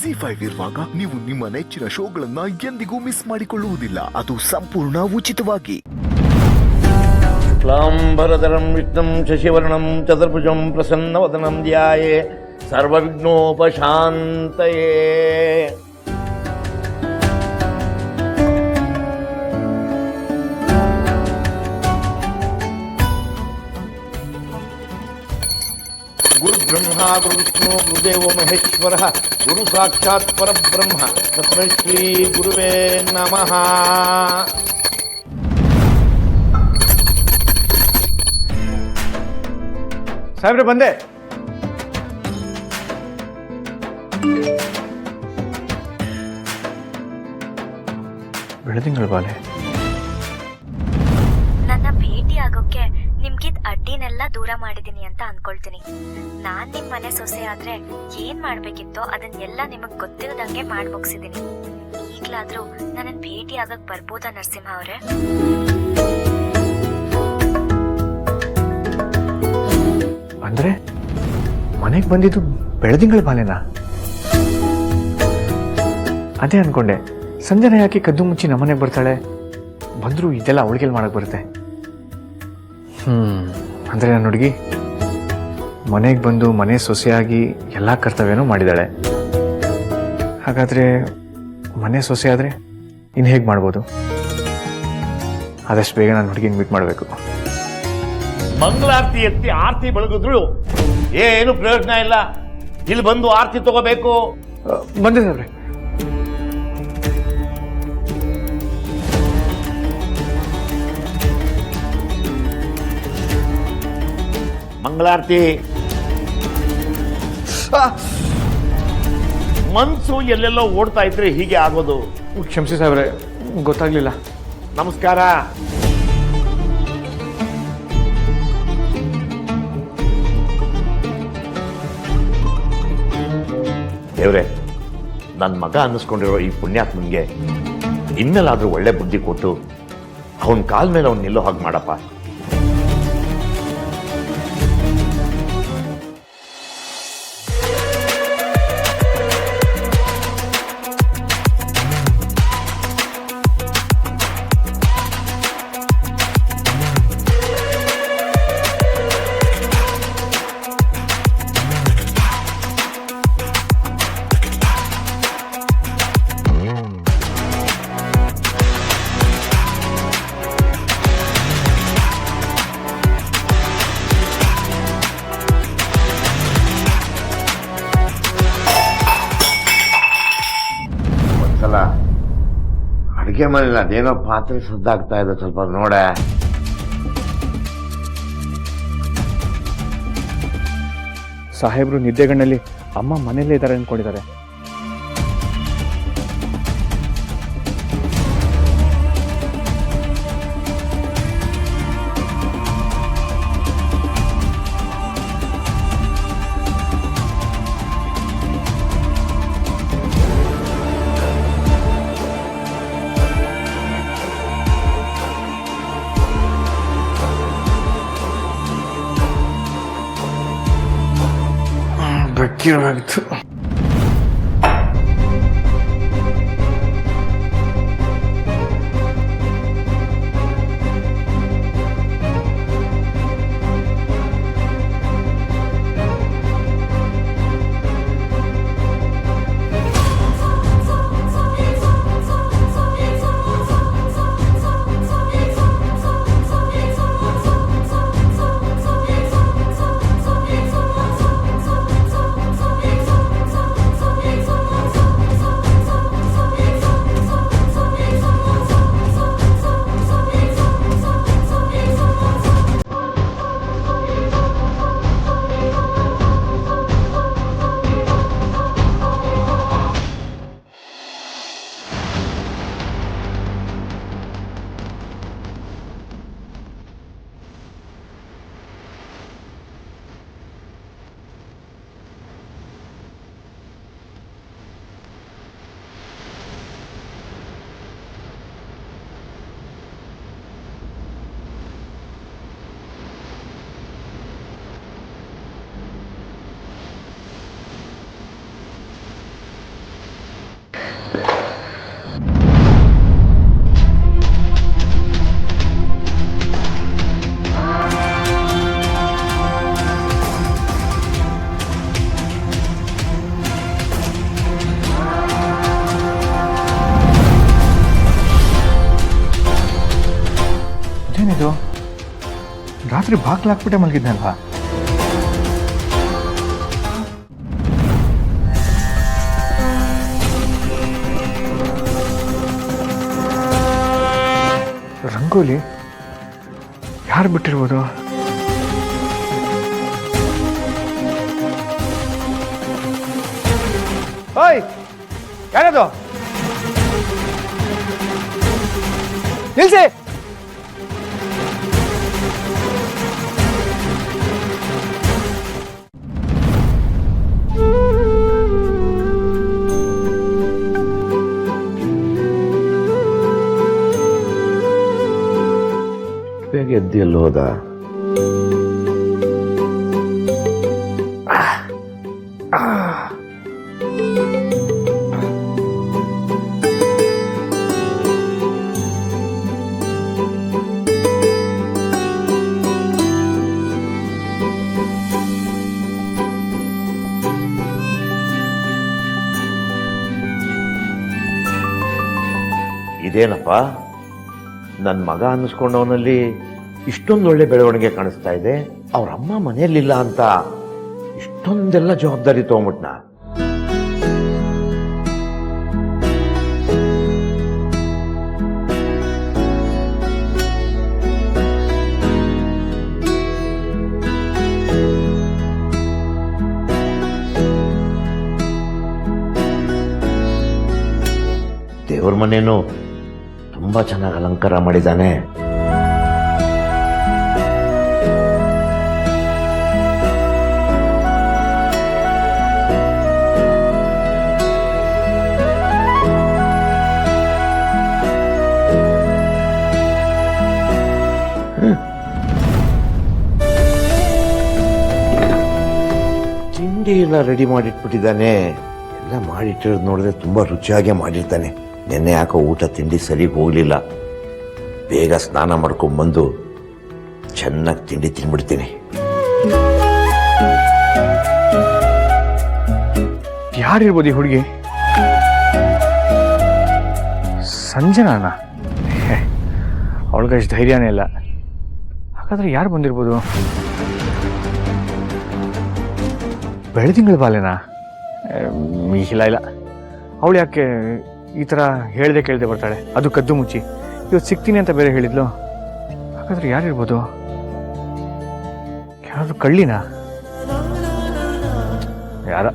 ಜಿ5 ಇರುವಾಗ ನೀವು ನಿಮ್ಮ ನೆಚ್ಚಿನ ಶೋಗಳನ್ನ ಎಂದಿಗೂ ಮಿಸ್ ಮಾಡಿಕೊಳ್ಳುವುದಿಲ್ಲ. ಅದು ಸಂಪೂರ್ಣ ಉಚಿತವಾಗಿ. ಕ್ಲಾಂಬರಧರಂ ವಿಷ್ಣುಂ ಶಶಿವರ್ಣಂ ಚತುರ್ಭುಜಂ ಪ್ರಸನ್ನವದನಂ ಧ್ಯಾಯೇ ಸರ್ವವಿಘ್ನೋಪಶಾಂತಯೇ. ಗುರು ಬ್ರಹ್ಮ ಗುರು ವಿಷ್ಣು ಗುರುದೇವೋ ಮಹೇಶ್ವರ ಗುರು ಸಾಕ್ಷಾತ್ ಪರಬ್ರಹ್ಮ ತಸ್ಮೈ ಶ್ರೀ ಗುರುವೇ ನಮಃ. ಸಾಹೇಬ್ರೆ ಬಂದೆ. ಬೆಳದಿಂಗಳ ಬಾಲೆ ನನ್ನ ಭೇಟಿ ಆಗೋಕೆ ನಿಮ್ಗಿದ್ ಅಡ್ಡಿನೆಲ್ಲ ದೂರ ಮಾಡಿದೀನಿ ಅಂತ ಅನ್ಕೊಳ್ತೀನಿ. ನಾನ್ ನಿಮ್ ಮನೆ ಸೊಸೆ ಆದ್ರೆ ಏನ್ ಮಾಡ್ಬೇಕಿತ್ತೋ ಅದನ್ನೆಲ್ಲ ನಿಮಗ್ ಗೊತ್ತಿರದಂಗೆ ಮಾಡ್ ಮುಗಿಸಿದೀನಿ. ಈಗ್ಲಾದ್ರೂ ನನ್ನ ಭೇಟಿ ಆಗಕ್ ಬರ್ಬೋದಾ ನರಸಿಂಹ ಅವ್ರೆ? ಅಂದ್ರೆ ಮನೆಗೆ ಬಂದಿದ್ದು ಬೆಳದಿಂಗಳ ಬಾಲೆನಾ? ಅದೇ ಅನ್ಕೊಂಡೆ, ಸಂಜೆನ ಯಾಕೆ ಕದ್ದು ಮುಚ್ಚಿ ನಮ್ಮನೆಗೆ ಬರ್ತಾಳೆ? ಬಂದ್ರು ಇದೆಲ್ಲ ಅವಳಿಗೆಲ್ಲ ಮಾಡಕ್ ಬರುತ್ತೆ. ಅಂದ್ರೆ ನನ್ನ ಹುಡುಗಿ ಮನೆಗೆ ಬಂದು ಮನೆ ಸೊಸೆಯಾಗಿ ಎಲ್ಲ ಕರ್ತವ್ಯನೂ ಮಾಡಿದಾಳೆ. ಹಾಗಾದ್ರೆ ಮನೆ ಸೊಸೆ ಆದ್ರೆ ಇನ್ನು ಹೇಗೆ ಮಾಡ್ಬೋದು? ಆದಷ್ಟು ಬೇಗ ನಾನು ಹುಡುಗಿನ ಮೀಟ್ ಮಾಡಬೇಕು. ಮಂಗಳಾರತಿ ಎತ್ತಿ ಆರತಿ ಬೆಳಗಿದ್ರು ಏನು ಪ್ರಯೋಜನ ಇಲ್ಲ. ಇಲ್ಲಿ ಬಂದು ಆರತಿ ತಗೋಬೇಕು. ಬಂದಿದ್ದಾವ್ರೆ. ಮಂಗಳಾರತಿ. ಮನ್ಸು ಎಲ್ಲೆಲ್ಲೋ ಓಡ್ತಾ ಇದ್ರೆ ಹೀಗೆ ಆಗೋದು. ಕ್ಷಮಿಸಿ ಸಾಹೇಬ್ರೆ, ಗೊತ್ತಾಗ್ಲಿಲ್ಲ. ನಮಸ್ಕಾರ. ದೇವ್ರೆ, ನನ್ನ ಮಗ ಅನ್ನಿಸ್ಕೊಂಡಿರೋ ಈ ಪುಣ್ಯಾತ್ಮನ್ಗೆ ಇನ್ನೆಲ್ಲಾದ್ರೂ ಒಳ್ಳೆ ಬುದ್ಧಿ ಕೊಟ್ಟು ಅವನ ಕಾಲ ಮೇಲೆ ಅವ್ನು ನಿಲ್ಲೋ ಹಾಗೆ ಮಾಡಪ್ಪ. ಅಡಿಗೆ ಮನೇಲಿ ಅದೇನೋ ಪಾತ್ರೆ ಸುದ್ದಾಗ್ತಾ ಇದೆ, ಸ್ವಲ್ಪ ನೋಡೆ. ಸಾಹೇಬ್ರು ನಿದ್ದೆಗಣ್ಣಲ್ಲಿ ಅಮ್ಮ ಮನೇಲೇ ಇದ್ದಾರೆ ಅನ್ಕೊಂಡಿದ್ದಾರೆ. ಬೆಕ್ಕಿರವಾಗಿತ್ತು. ರಾತ್ರಿ ಬಾಕ್ಲು ಹಾಕ್ಬಿಟ್ಟೆ ಮಲಗಿದ್ನಲ್ವಾ? ರಂಗೋಲಿ ಯಾರು ಬಿಟ್ಟಿರ್ಬೋದು? ಓಯ್, ಯಾರದು? ನಿಲ್ಸಿ. ಬೇಗ ಎದ್ದು ಎಲ್ಲಿ ಹೋದ? ಇದೇನಪ್ಪ, ನನ್ನ ಮಗ ಅನ್ನಿಸ್ಕೊಂಡವನಲ್ಲಿ ಇಷ್ಟೊಂದು ಒಳ್ಳೆ ಬೆಳವಣಿಗೆ ಕಾಣಿಸ್ತಾ ಇದೆ. ಅವ್ರ ಅಮ್ಮ ಮನೆಯಲ್ಲಿಲ್ಲ ಅಂತ ಇಷ್ಟೊಂದೆಲ್ಲ ಜವಾಬ್ದಾರಿ ತಗೊಂಬಿಟ್ನ. ದೇವ್ರ ಮನೇನು ತುಂಬಾ ಚೆನ್ನಾಗಿ ಅಲಂಕಾರ ಮಾಡಿದ್ದಾನೆ. ತಿಂಡಿ ಎಲ್ಲ ರೆಡಿ ಮಾಡಿಟ್ಬಿಟ್ಟಿದ್ದಾನೆ. ಎಲ್ಲ ಮಾಡಿಟ್ಟಿರೋದು ನೋಡಿದ್ರೆ ತುಂಬಾ ರುಚಿಯಾಗಿ ಮಾಡಿರ್ತಾನೆ. ನೆನ್ನೆ ಯಾಕೋ ಊಟ ತಿಂಡಿ ಸರಿಗೆ ಹೋಗ್ಲಿಲ್ಲ. ಬೇಗ ಸ್ನಾನ ಮಾಡ್ಕೊಂಡ್ಬಂದು ಚೆನ್ನಾಗಿ ತಿಂಡಿ ತಿನ್ಬಿಡ್ತೀನಿ. ಯಾರಿರ್ಬೋದು ಈ ಹುಡುಗಿ? ಸಂಜನಾನ? ಅವಳಿಗೆ ಅಷ್ಟು ಧೈರ್ಯನೇ ಇಲ್ಲ. ಹಾಗಾದ್ರೆ ಯಾರು ಬಂದಿರ್ಬೋದು? ಬೆಳದಿಂಗಳ ಬಾಲೆನಾ? ಇಲ್ಲ ಇಲ್ಲ, ಅವಳು ಯಾಕೆ ಈ ಥರ ಹೇಳ್ದೆ ಕೇಳ್ದೆ ಬರ್ತಾಳೆ? ಅದು ಕದ್ದು ಮುಚ್ಚಿ ಇವತ್ತು ಸಿಗ್ತೀನಿ ಅಂತ ಬೇರೆ ಹೇಳಿದ್ಲು. ಹಾಗಾದ್ರೆ ಯಾರಿರ್ಬೋದು? ಯಾರಾದ್ರೂ ಕಳ್ಳಿನಾ? ಯಾರ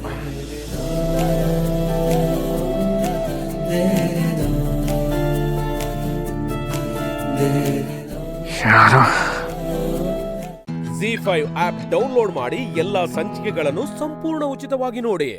ಯಾರೋ. ZEE5 ಆಪ್ ಡೌನ್ಲೋಡ್ ಮಾಡಿ ಎಲ್ಲಾ ಸಂಚಿಕೆಗಳನ್ನು ಸಂಪೂರ್ಣ ಉಚಿತವಾಗಿ ನೋಡಿ.